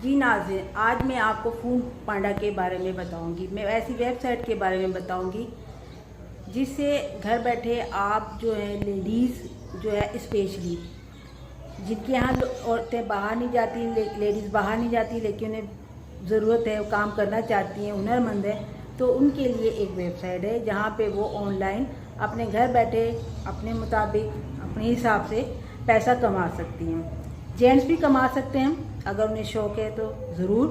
जी नाज़रीन, आज मैं आपको फूड पांडा के बारे में बताऊंगी। मैं ऐसी वेबसाइट के बारे में बताऊंगी जिससे घर बैठे आप जो है लेडीज़ जो है स्पेशली जिनके यहाँ औरतें बाहर नहीं जाती, लेडीज़ बाहर नहीं जाती लेकिन उन्हें ज़रूरत है, काम करना चाहती हैं, हुनरमंद है, तो उनके लिए एक वेबसाइट है जहाँ पे वो ऑनलाइन अपने घर बैठे अपने मुताबिक अपने हिसाब से पैसा कमा सकती हैं। जेंट्स भी कमा सकते हैं अगर उन्हें शौक़ है तो ज़रूर।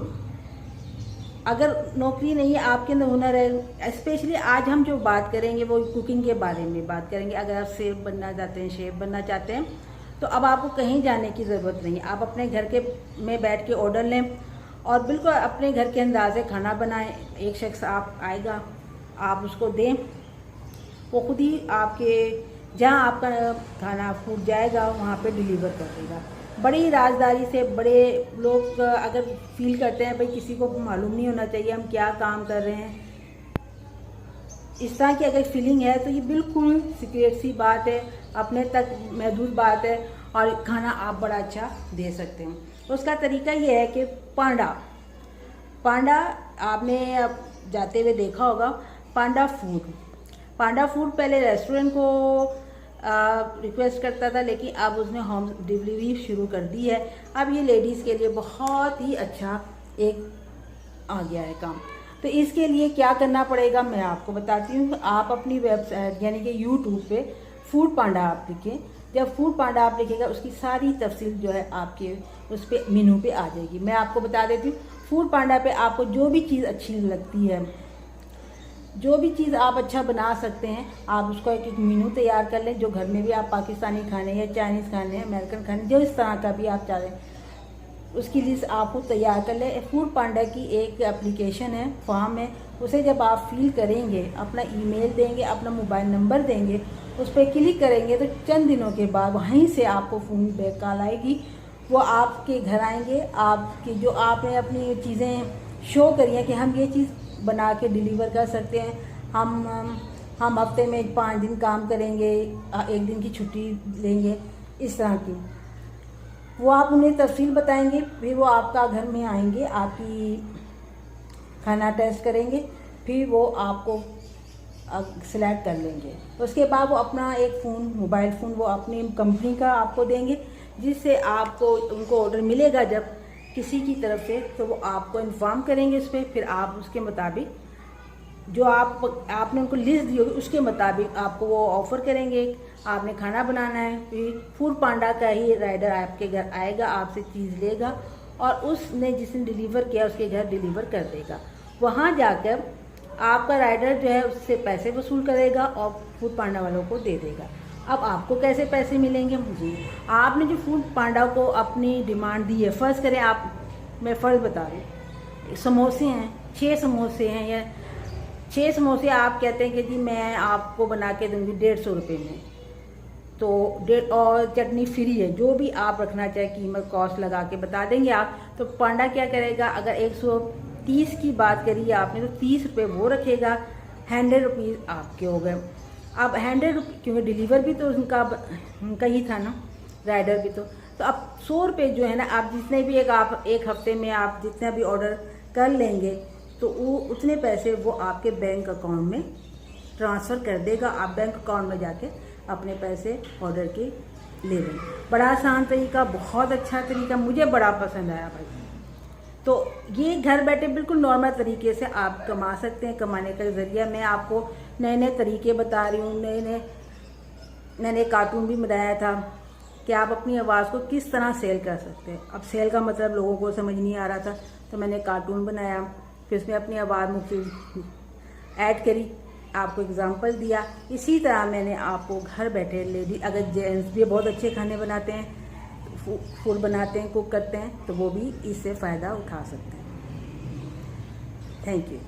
अगर नौकरी नहीं है, आपके अंदर हुनर है, स्पेशली आज हम जो बात करेंगे वो कुकिंग के बारे में बात करेंगे। अगर आप शेफ़ बनना चाहते हैं, शेफ़ बनना चाहते हैं तो अब आपको कहीं जाने की ज़रूरत नहीं। आप अपने घर के में बैठ के ऑर्डर लें और बिल्कुल अपने घर के अंदाज़ से खाना बनाएं। एक शख्स आप आएगा, आप उसको दें, वो खुद ही आपके जहाँ आपका खाना फूड जाएगा वहाँ पे डिलीवर कर देगा। बड़ी राजदारी से बड़े लोग अगर फील करते हैं भाई किसी को मालूम नहीं होना चाहिए हम क्या काम कर रहे हैं, इस तरह की अगर फीलिंग है तो ये बिल्कुल सीक्रेट सी बात है, अपने तक महदूद बात है और खाना आप बड़ा अच्छा दे सकते हैं। उसका तरीका ये है कि पांडा आपने अब जाते हुए देखा होगा, पांडा फूड पहले रेस्टोरेंट को रिक्वेस्ट करता था लेकिन अब उसने होम डिलीवरी शुरू कर दी है। अब ये लेडीज़ के लिए बहुत ही अच्छा एक आ गया है काम। तो इसके लिए क्या करना पड़ेगा मैं आपको बताती हूँ। आप अपनी वेबसाइट यानी कि यूट्यूब पे फूड पांडा आप लिखें। जब फूड पांडा आप लिखेगा उसकी सारी तफसील जो है आपके उस पर मेनू पे आ जाएगी। मैं आपको बता देती हूँ, फूड पांडा पे आपको जो भी चीज़ अच्छी लगती है, जो भी चीज़ आप अच्छा बना सकते हैं, आप उसका एक मेनू तैयार कर लें। जो घर में भी आप पाकिस्तानी खाने या चाइनीज़ खाने, अमेरिकन खाने, जो इस तरह का भी आप चाहें उसकी लिस्ट आपको तैयार कर लें। फूड पांडा की एक एप्लीकेशन है, फॉर्म है, उसे जब आप फिल करेंगे, अपना ईमेल देंगे, अपना मोबाइल नंबर देंगे, उस पर क्लिक करेंगे तो चंद दिनों के बाद वहीं से आपको फ़ोन बैक कॉल आएगी। वो आपके घर आएंगे, आपकी जो आपने अपनी चीज़ें शो करी हैं कि हम ये चीज़ बना के डिलीवर कर सकते हैं, हम हफ्ते में 5 दिन काम करेंगे, 1 दिन की छुट्टी लेंगे, इस तरह की वो आप उन्हें तफसील बताएंगे। फिर वो आपका घर में आएंगे, आपकी खाना टेस्ट करेंगे, फिर वो आपको सिलेक्ट कर लेंगे। उसके बाद वो अपना एक फ़ोन, मोबाइल फ़ोन वो अपनी कंपनी का आपको देंगे, जिससे आपको उनको ऑर्डर मिलेगा जब किसी की तरफ से तो वो आपको इन्फॉर्म करेंगे उस पर। फिर आप उसके मुताबिक जो आपने उनको लिस्ट दी होगी उसके मुताबिक आपको वो ऑफ़र करेंगे। आपने खाना बनाना है, फिर फूड पांडा का ही राइडर आपके घर आएगा, आपसे चीज़ लेगा और उसने जिसने डिलीवर किया उसके घर डिलीवर कर देगा। वहाँ जाकर आपका राइडर जो है उससे पैसे वसूल करेगा और फूड पांडा वालों को दे देगा। अब आपको कैसे पैसे मिलेंगे? जी, आपने जो फूड पांडा को अपनी डिमांड दी है, फ़र्ज़ करें मैं फ़र्ज़ बता रही हूँ, समोसे हैं, 6 समोसे हैं या 6 समोसे आप कहते हैं कि जी मैं आपको बना के दूँगी 150 रुपये में, तो और चटनी फ्री है, जो भी आप रखना चाहे कीमत कॉस्ट लगा के बता देंगे आप। तो पांडा क्या करेगा, अगर 130 की बात करी आपने तो 30 रुपये वो रखेगा, 100 रुपीज़ आपके हो गए। अब 100 रुपये क्योंकि डिलीवर भी तो उनका ही था ना, राइडर भी तो अब 100 रुपये जो है ना, आप जितने भी आप एक हफ्ते में आप जितना भी ऑर्डर कर लेंगे तो वो उतने पैसे वो आपके बैंक अकाउंट में ट्रांसफ़र कर देगा। आप बैंक अकाउंट में जाके अपने पैसे ऑर्डर के ले लें। बड़ा आसान तरीका, बहुत अच्छा तरीका, मुझे बड़ा पसंद आया भाई। तो ये घर बैठे बिल्कुल नॉर्मल तरीके से आप कमा सकते हैं। कमाने का ज़रिया मैं आपको नए नए तरीके बता रही हूँ। नए कार्टून भी बनाया था कि आप अपनी आवाज़ को किस तरह सेल कर सकते हैं। अब सेल का मतलब लोगों को समझ नहीं आ रहा था तो मैंने कार्टून बनाया, फिर उसमें अपनी आवाज़ मुख्तलिफ ऐड करी, आपको एग्जांपल दिया। इसी तरह मैंने आपको घर बैठे लेडी, अगर जेंट्स भी बहुत अच्छे खाने बनाते हैं, फूड बनाते हैं, कुक करते हैं, तो वो भी इससे फ़ायदा उठा सकते हैं। Thank you.